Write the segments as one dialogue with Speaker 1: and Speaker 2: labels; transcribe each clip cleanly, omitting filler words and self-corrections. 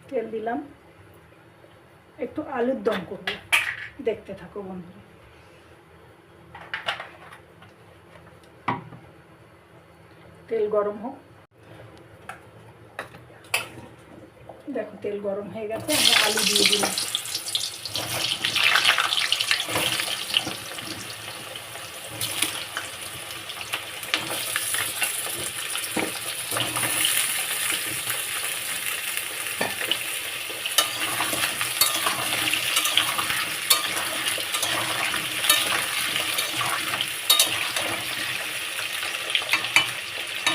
Speaker 1: তেল দিলাম, একটু আলুর দম করব, দেখতে থাকো বন্ধুরা। তেল গরম হোক, দেখো তেল গরম হয়ে গেছে, আমি আলু দিয়ে দিলাম।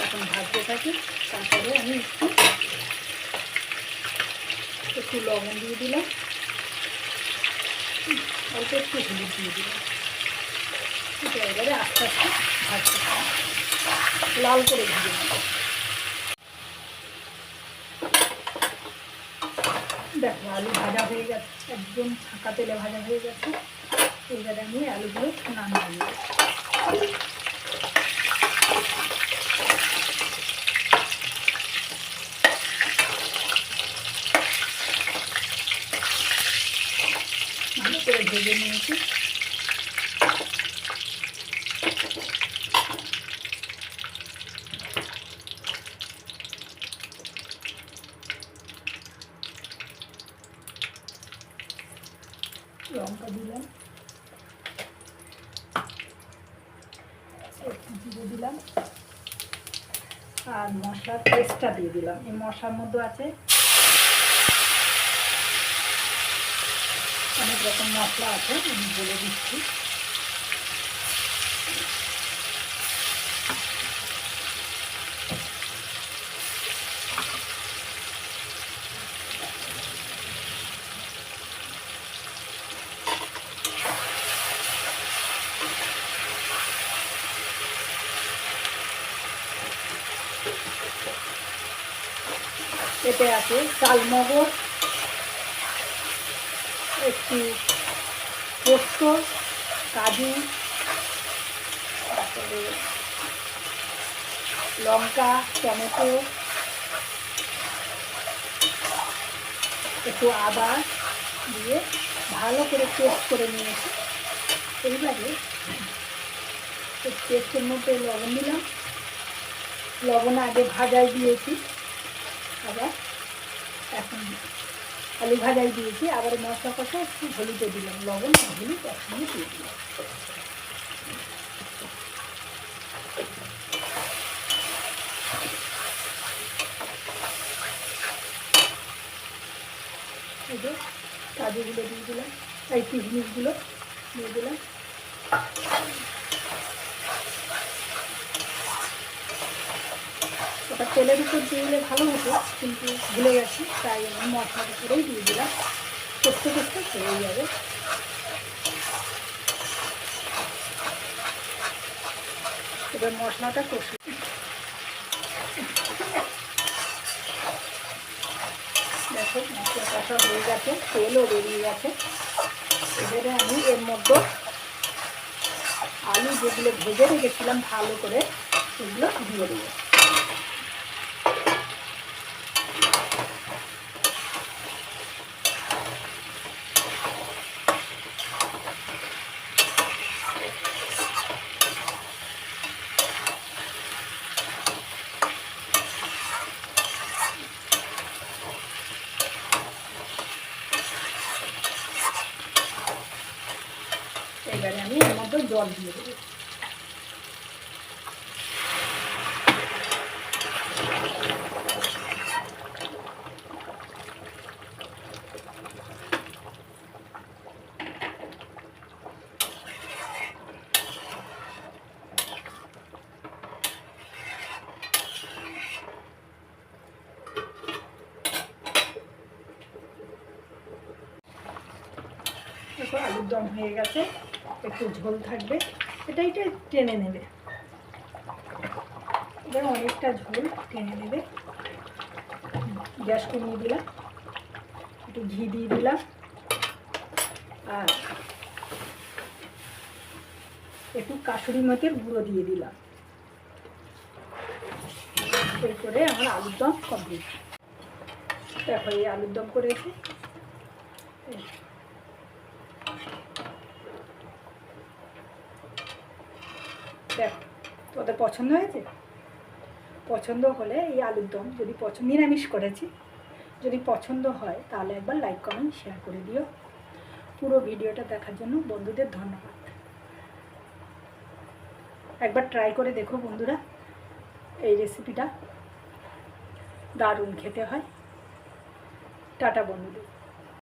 Speaker 1: এখন ভাজতে থাকি, তারপরে আমি একটু লবণ দিয়ে দিলাম, অল্প একটু হলুদ দিয়ে দিলাম। এটা এবারে আস্তে আস্তে ভাজতে থাকি, লাল করে ভেজে নেব। দেখো আলু ভাজা হয়ে গেছে, একদম ছাঁকা তেলে ভাজা হয়ে গেছে। এবারে আমি আলুগুলো নামিয়ে নেব। ভালো করে ভেজে নিয়েছি। লঙ্কা দিলাম, একটু জিরে দিলাম, আর মশলার পেস্টটা দিয়ে দিলাম। এই মশলার মধ্যে আছে অনেক রকম মশলা আছে, আমি বলে দিচ্ছি। এতে আছে চালমগজ, একটু পোস্ত, কাজু, তারপরে লঙ্কা, টমেটো, একটু আদা দিয়ে ভালো করে পেস্ট করে নিয়েছি। এইবারে পেস্টের মধ্যে লবণ দিলাম, লবণ আগে ভাজায় দিয়েছি, আবার এখন আলু ভাজাই দিয়েছি, আবার মশলা কষা একটু হলুদে দিলাম, লবণ আর হলুদ একসঙ্গে দিয়ে দিলাম। এই যে কাজুগুলো দিয়ে দিলাম, এই কিশমিশগুলো দিয়ে দিলাম। ওটা তেলের উপর দিয়ে দিলে ভালো হতো, কিন্তু ভুলে গেছি, তাই আমি মশলাটা করেই দিয়ে দিলাম। কষতে কষতে হয়ে যাবে। এবার মশলাটা কষে দেখো মশলা কষা হয়ে গেছে, তেলও বেরিয়ে গেছে। এবারে আমি এর মধ্যে আলু যেগুলো ভেজে রেখেছিলাম ভালো করে, সেগুলো দিয়ে দেবো। এবারে আমি এর মধ্যে জল দিয়ে দেবো। দেখো আলুর দম হয়ে গেছে, একটু ঝোল থাকবে, এটা টেনে নেবে, এটা অনেকটা ঝোল টেনে নেবে। গ্যাস কমিয়ে দিলাম, একটু ঘি দিয়ে দিলাম, আর একটু কাসুরি মেথির গুঁড়ো দিয়ে দিলাম। এরপরে আমার আলুর দম কমপ্লিট। দেখো এই আলুর দম করেছি। দেখো তোদের পছন্দ হয়েছে? পছন্দ হলে এই আলুর দম যদি নিরামিষ করেছি, যদি পছন্দ হয় তাহলে একবার লাইক কমেন্ট শেয়ার করে দিও। পুরো ভিডিওটা দেখার জন্য বন্ধুদের ধন্যবাদ। একবার ট্রাই করে দেখো বন্ধুরা, এই রেসিপিটা দারুণ খেতে হয়। টাটা বন্ধুদের।